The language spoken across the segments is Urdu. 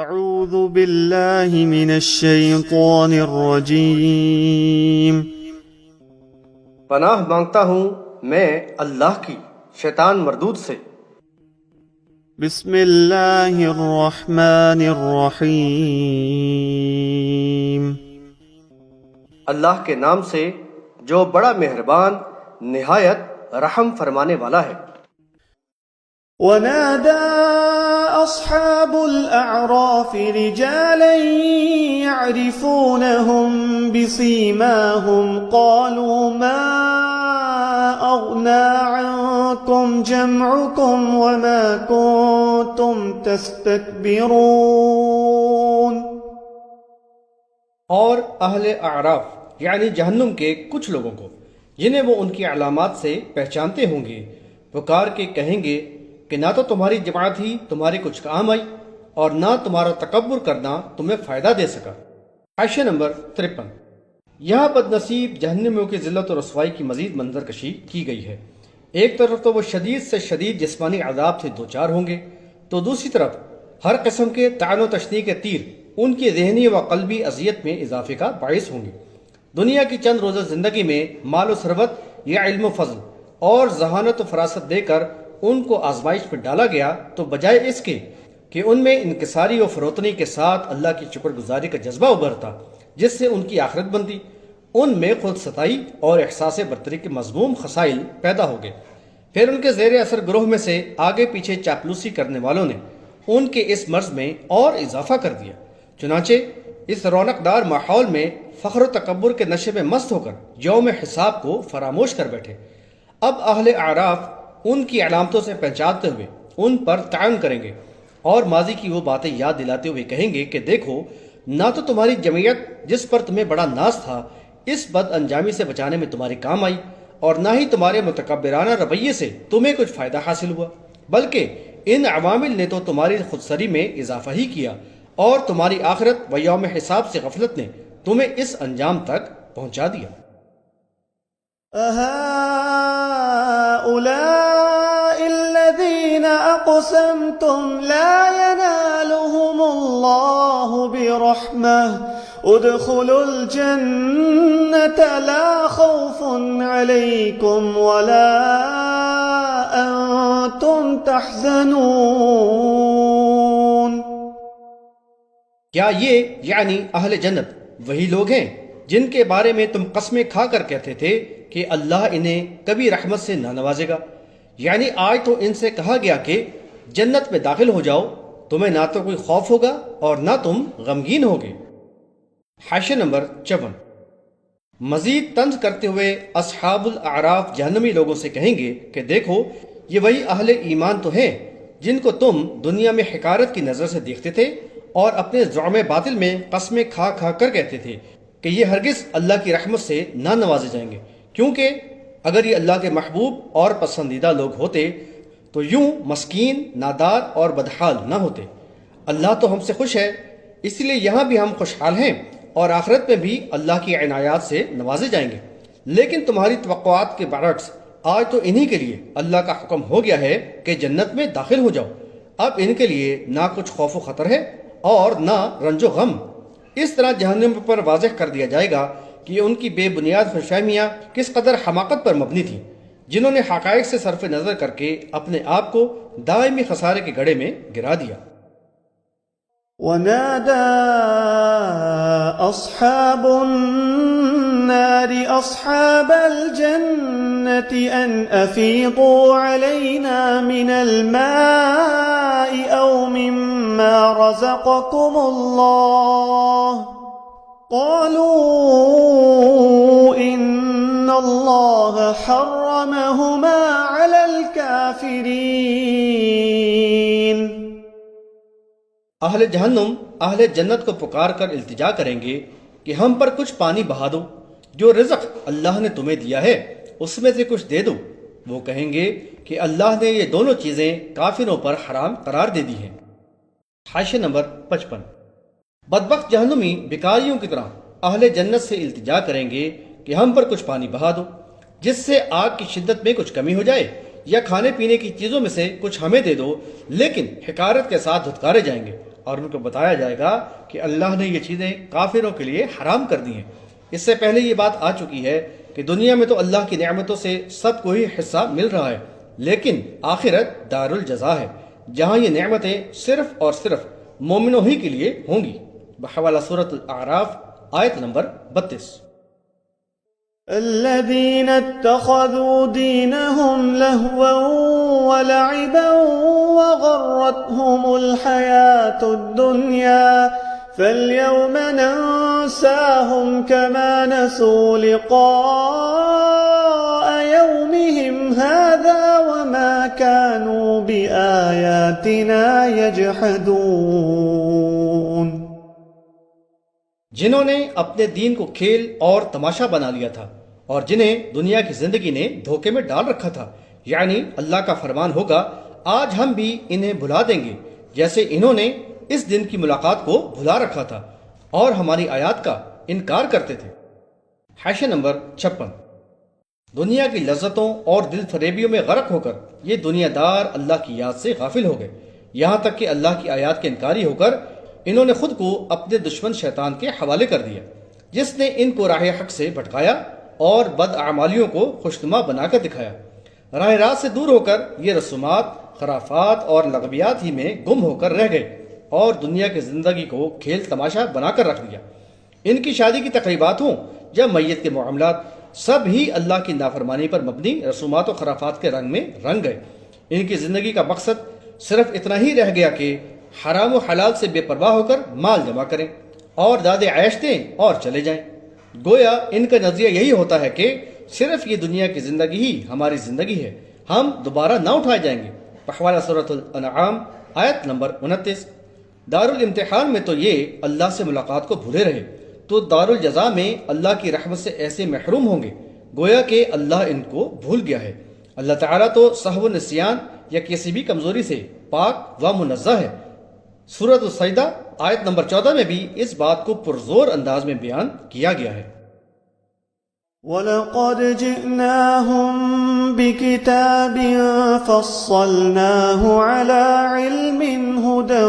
اعوذ باللہ من الشیطان الرجیم۔ پناہ مانگتا ہوں میں اللہ کی شیطان مردود سے۔ بسم اللہ الرحمن الرحیم۔ اللہ کے نام سے جو بڑا مہربان نہایت رحم فرمانے والا ہے۔ ونادى أصحاب الأعراف رجالا يعرفونهم بسيماهم قالوا ما أغنى عنكم جمعكم وما كنتم تستكبرون۔ اور اہل اعراف یعنی جہنم کے کچھ لوگوں کو جنہیں وہ ان کی علامات سے پہچانتے ہوں گے پکار کے کہیں گے کہ نہ تو تمہاری جماعت ہی تمہارے کچھ کام آئی اور نہ تمہارا تکبر کرنا تمہیں فائدہ دے سکا۔ حاشیہ نمبر 53۔ یہاں بد نصیب جہنمیوں کی ذلت و رسوائی کی مزید منظر کشی کی گئی ہے۔ ایک طرف تو وہ شدید سے شدید جسمانی عذاب سے دوچار ہوں گے، تو دوسری طرف ہر قسم کے طعن و تشنیع کے تیر ان کی ذہنی و قلبی اذیت میں اضافے کا باعث ہوں گے۔ دنیا کی چند روزہ زندگی میں مال و ثروت یا علم و فضل اور ذہانت و فراست دے کر ان کو آزمائش میں ڈالا گیا، تو بجائے اس کے کہ ان میں انکساری و فروتنی کے ساتھ اللہ کی شکر گزاری کا جذبہ ابھرتا جس سے ان کی آخرت بنتی، ان میں خود ستائی اور احساس برتری کے مذموم خصائل پیدا ہو گئے۔ پھر ان کے زیر اثر گروہ میں سے آگے پیچھے چاپلوسی کرنے والوں نے ان کے اس مرض میں اور اضافہ کر دیا، چنانچہ اس رونق دار ماحول میں فخر و تکبر کے نشے میں مست ہو کر یوم حساب کو فراموش کر بیٹھے۔ اب اہل اعراف ان کی علامتوں سے پہچانتے ہوئے ان پر تعین کریں گے اور ماضی کی وہ باتیں یاد دلاتے ہوئے کہیں گے کہ دیکھو، نہ تو تمہاری جمعیت جس پر تمہیں بڑا ناز تھا اس بد انجامی سے بچانے میں تمہارے کام آئی، اور نہ ہی تمہارے متکبرانہ رویے سے تمہیں کچھ فائدہ حاصل ہوا، بلکہ ان عوامل نے تو تمہاری خودسری میں اضافہ ہی کیا، اور تمہاری آخرت و یوم حساب سے غفلت نے تمہیں اس انجام تک پہنچا دیا۔ أهؤلاء الذين أقسمتم لا ينالهم الله برحمة ادخلوا الجنة لا خوف عليكم ولا أنتم تحزنون۔ کیا یہ یعنی اہل جنت وہی لوگ ہیں جن کے بارے میں تم قسمیں کھا کر کہتے تھے کہ اللہ انہیں کبھی رحمت سے نہ نوازے گا؟ یعنی آج تو ان سے کہا گیا کہ جنت میں داخل ہو جاؤ، تمہیں نہ تو کوئی خوف ہوگا اور نہ تم غمگین ہوگے۔ حاشیہ نمبر 54۔ مزید طنز کرتے ہوئے اصحاب الاعراف جہنمی لوگوں سے کہیں گے کہ دیکھو، یہ وہی اہل ایمان تو ہیں جن کو تم دنیا میں حقارت کی نظر سے دیکھتے تھے اور اپنے زعم باطل میں قسمیں کھا کھا کر کہتے تھے کہ یہ ہرگز اللہ کی رحمت سے نہ نوازے جائیں گے، کیونکہ اگر یہ اللہ کے محبوب اور پسندیدہ لوگ ہوتے تو یوں مسکین، نادار اور بدحال نہ ہوتے۔ اللہ تو ہم سے خوش ہے، اس لیے یہاں بھی ہم خوشحال ہیں اور آخرت میں بھی اللہ کی عنایات سے نوازے جائیں گے۔ لیکن تمہاری توقعات کے برعکس آج تو انہی کے لیے اللہ کا حکم ہو گیا ہے کہ جنت میں داخل ہو جاؤ۔ اب ان کے لیے نہ کچھ خوف و خطر ہے اور نہ رنج و غم۔ اس طرح جہنم پر واضح کر دیا جائے گا کہ ان کی بے بنیاد خوش فہمیاں کس قدر حماقت پر مبنی تھیں، جنہوں نے حقائق سے صرف نظر کر کے اپنے آپ کو دائمی خسارے کے گڑھے میں گرا دیا۔ ونادى أصحاب النار أصحاب الجنة أن أفيضوا علينا من الماء أو مما رزقكم الله قالوا إن الله حرمهما على الكافرين۔ اہل جہنم اہل جنت کو پکار کر التجا کریں گے کہ ہم پر کچھ پانی بہا دو، جو رزق اللہ نے تمہیں دیا ہے اس میں سے کچھ دے دو۔ وہ کہیں گے کہ اللہ نے یہ دونوں چیزیں کافروں پر حرام قرار دے دی ہیں۔ حاشیہ نمبر 55۔ بدبخت جہنمی بھکاریوں کی طرح اہل جنت سے التجا کریں گے کہ ہم پر کچھ پانی بہا دو جس سے آگ کی شدت میں کچھ کمی ہو جائے، یا کھانے پینے کی چیزوں میں سے کچھ ہمیں دے دو، لیکن حقارت کے ساتھ دھتکارے جائیں گے اور ان کو بتایا جائے گا کہ اللہ نے یہ چیزیں کافروں کے لیے حرام کر دی ہیں۔ اس سے پہلے یہ بات آ چکی ہے کہ دنیا میں تو اللہ کی نعمتوں سے سب کو ہی حصہ مل رہا ہے، لیکن آخرت دار الجزا ہے، جہاں یہ نعمتیں صرف اور صرف مومنوں ہی کے لیے ہوں گی۔ بحوالہ سورۃ الاعراف آیت نمبر 32۔ الذين اتخذوا دينهم لهوا ولعبا وغرتهم الحياة الدنيا فاليوم ننساهم كما نسوا لقاء يومهم هذا وما كانوا بآياتنا يجحدون۔ جنہوں نے اپنے دین کو کھیل اور تماشا بنا لیا تھا اور جنہیں دنیا کی زندگی نے دھوکے میں ڈال رکھا تھا، یعنی اللہ کا فرمان ہوگا آج ہم بھی انہیں بھلا دیں گے جیسے انہوں نے اس دن کی ملاقات کو بھلا رکھا تھا اور ہماری آیات کا انکار کرتے تھے۔ حاشیہ نمبر 56۔ دنیا کی لذتوں اور دل فریبیوں میں غرق ہو کر یہ دنیا دار اللہ کی یاد سے غافل ہو گئے، یہاں تک کہ اللہ کی آیات کے انکاری ہو کر انہوں نے خود کو اپنے دشمن شیطان کے حوالے کر دیا، جس نے ان کو راہ حق سے بھٹکایا اور بد اعمالیوں کو خوشنما بنا کر دکھایا۔ راہ راست سے دور ہو کر یہ رسومات، خرافات اور لغویات ہی میں گم ہو کر رہ گئے اور دنیا کی زندگی کو کھیل تماشا بنا کر رکھ دیا۔ ان کی شادی کی تقریبات ہوں یا میت کے معاملات، سب ہی اللہ کی نافرمانی پر مبنی رسومات و خرافات کے رنگ میں رنگ گئے۔ ان کی زندگی کا مقصد صرف اتنا ہی رہ گیا کہ حرام و حلال سے بے پرواہ ہو کر مال جمع کریں اور داد عیش دیں اور چلے جائیں۔ گویا ان کا نظریہ یہی ہوتا ہے کہ صرف یہ دنیا کی زندگی ہی ہماری زندگی ہے، ہم دوبارہ نہ اٹھائے جائیں گے۔ بحوالہ سورۃ الانعام آیت نمبر 29۔ دارالامتحان میں تو یہ اللہ سے ملاقات کو بھولے رہے، تو دارالجزا میں اللہ کی رحمت سے ایسے محروم ہوں گے گویا کہ اللہ ان کو بھول گیا ہے۔ اللہ تعالیٰ تو سہو و نسیان یا کسی بھی کمزوری سے پاک و منزہ ہے۔ سورۃ السجدہ آیت نمبر 14 میں بھی اس بات کو پرزور انداز میں بیان کیا گیا ہے۔ وَلَقَدْ جِئْنَاهُمْ بِكِتَابٍ فَصَّلْنَاهُ عَلَى عِلْمٍ هُدًى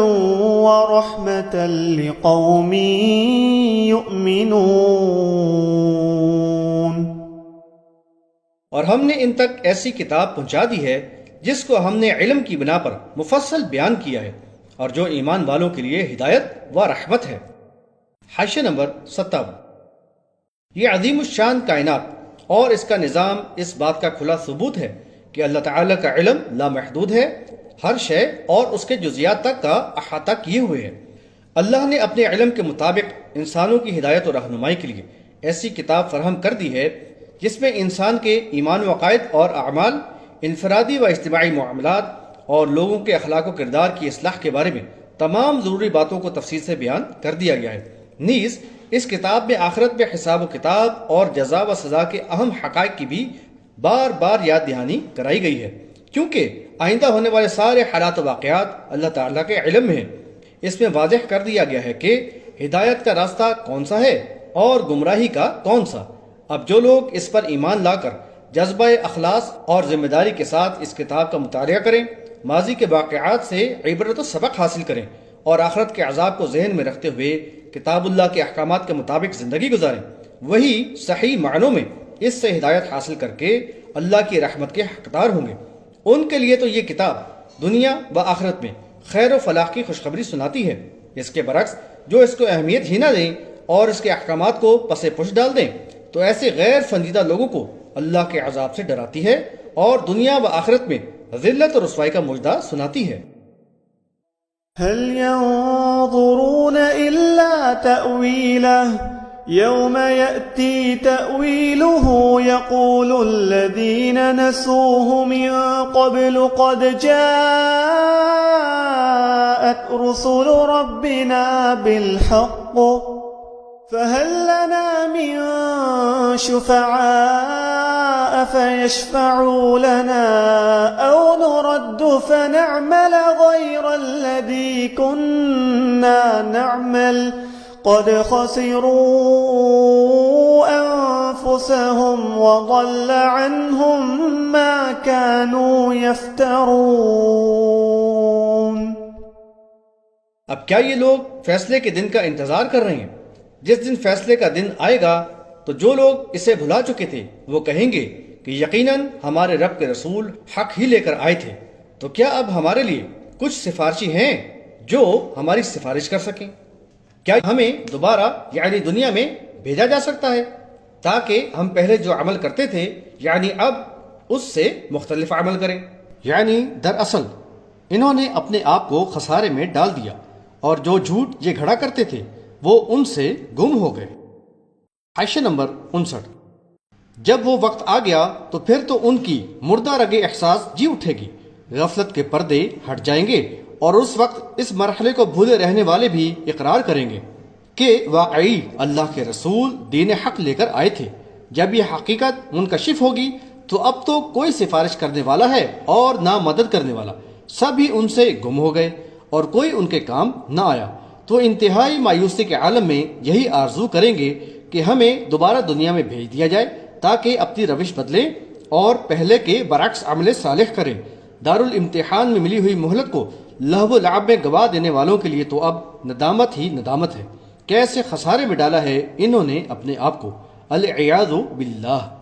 وَرَحْمَةً لِقَوْمٍ يُؤْمِنُونَ۔ اور ہم نے ان تک ایسی کتاب پہنچا دی ہے جس کو ہم نے علم کی بنا پر مفصل بیان کیا ہے اور جو ایمان والوں کے لیے ہدایت و رحمت ہے۔ حاشیہ نمبر 57۔ یہ عظیم الشان کائنات اور اس کا نظام اس بات کا کھلا ثبوت ہے کہ اللہ تعالیٰ کا علم لامحدود ہے، ہر شے اور اس کے جزیات تک کا احاطہ کیے ہوئے ہے۔ اللہ نے اپنے علم کے مطابق انسانوں کی ہدایت و رہنمائی کے لیے ایسی کتاب فراہم کر دی ہے جس میں انسان کے ایمان و عقائد اور اعمال، انفرادی و اجتماعی معاملات اور لوگوں کے اخلاق و کردار کی اصلاح کے بارے میں تمام ضروری باتوں کو تفصیل سے بیان کر دیا گیا ہے۔ نیز اس کتاب میں آخرت میں حساب و کتاب اور جزا و سزا کے اہم حقائق کی بھی بار بار یاد دہانی کرائی گئی ہے، کیونکہ آئندہ ہونے والے سارے حالات و واقعات اللہ تعالیٰ کے علم میں ہیں۔ اس میں واضح کر دیا گیا ہے کہ ہدایت کا راستہ کون سا ہے اور گمراہی کا کون سا۔ اب جو لوگ اس پر ایمان لا کر جذبہ اخلاص اور ذمہ داری کے ساتھ اس کتاب کا مطالعہ کریں، ماضی کے واقعات سے عبرت و سبق حاصل کریں اور آخرت کے عذاب کو ذہن میں رکھتے ہوئے کتاب اللہ کے احکامات کے مطابق زندگی گزاریں، وہی صحیح معنوں میں اس سے ہدایت حاصل کر کے اللہ کی رحمت کے حقدار ہوں گے۔ ان کے لیے تو یہ کتاب دنیا و آخرت میں خیر و فلاح کی خوشخبری سناتی ہے۔ اس کے برعکس جو اس کو اہمیت ہی نہ دیں اور اس کے احکامات کو پس پش ڈال دیں تو ایسے غیر فندیدہ لوگوں کو اللہ کے عذاب سے ڈراتی ہے اور دنیا و آخرت میں ذلت اور رسوائی کا مژدہ سناتی ہے۔ هل ينظرون إلا تأويله يوم يأتي تأويله يقول الذين نسوه من قبل قد جاءت رسل ربنا بالحق فهل لنا من شفعاء فيشفعوا لنا أو نرد فنعمل غير الذي كنا نعمل قد خسروا أنفسهم وضل عنهم ما كانوا يفترون۔ اب کیا یہ لوگ فیصلے کے دن کا انتظار کر رہے ہیں؟ جس دن فیصلے کا دن آئے گا تو جو لوگ اسے بھلا چکے تھے وہ کہیں گے کہ یقیناً ہمارے رب کے رسول حق ہی لے کر آئے تھے، تو کیا اب ہمارے لیے کچھ سفارشی ہیں جو ہماری سفارش کر سکیں؟ کیا ہمیں دوبارہ یعنی دنیا میں بھیجا جا سکتا ہے تاکہ ہم پہلے جو عمل کرتے تھے یعنی اب اس سے مختلف عمل کریں؟ یعنی دراصل انہوں نے اپنے آپ کو خسارے میں ڈال دیا اور جو جھوٹ یہ گھڑا کرتے تھے وہ ان سے گم ہو گئے۔ حاشیہ نمبر 59۔ جب وہ وقت آ گیا تو پھر تو ان کی مردہ رگ احساس جی اٹھے گی، غفلت کے پردے ہٹ جائیں گے اور اس وقت اس مرحلے کو بھولے رہنے والے بھی اقرار کریں گے کہ واقعی اللہ کے رسول دین حق لے کر آئے تھے۔ جب یہ حقیقت منکشف ہوگی تو اب تو کوئی سفارش کرنے والا ہے اور نہ مدد کرنے والا، سب ہی ان سے گم ہو گئے اور کوئی ان کے کام نہ آیا۔ تو انتہائی مایوسی کے عالم میں یہی آرزو کریں گے کہ ہمیں دوبارہ دنیا میں بھیج دیا جائے تاکہ اپنی روش بدلیں اور پہلے کے برعکس عمل صالح کریں۔ دارالامتحان میں ملی ہوئی مہلت کو لہو و لعب میں گوا دینے والوں کے لیے تو اب ندامت ہی ندامت ہے۔ کیسے خسارے میں ڈالا ہے انہوں نے اپنے آپ کو، العیاذ باللہ۔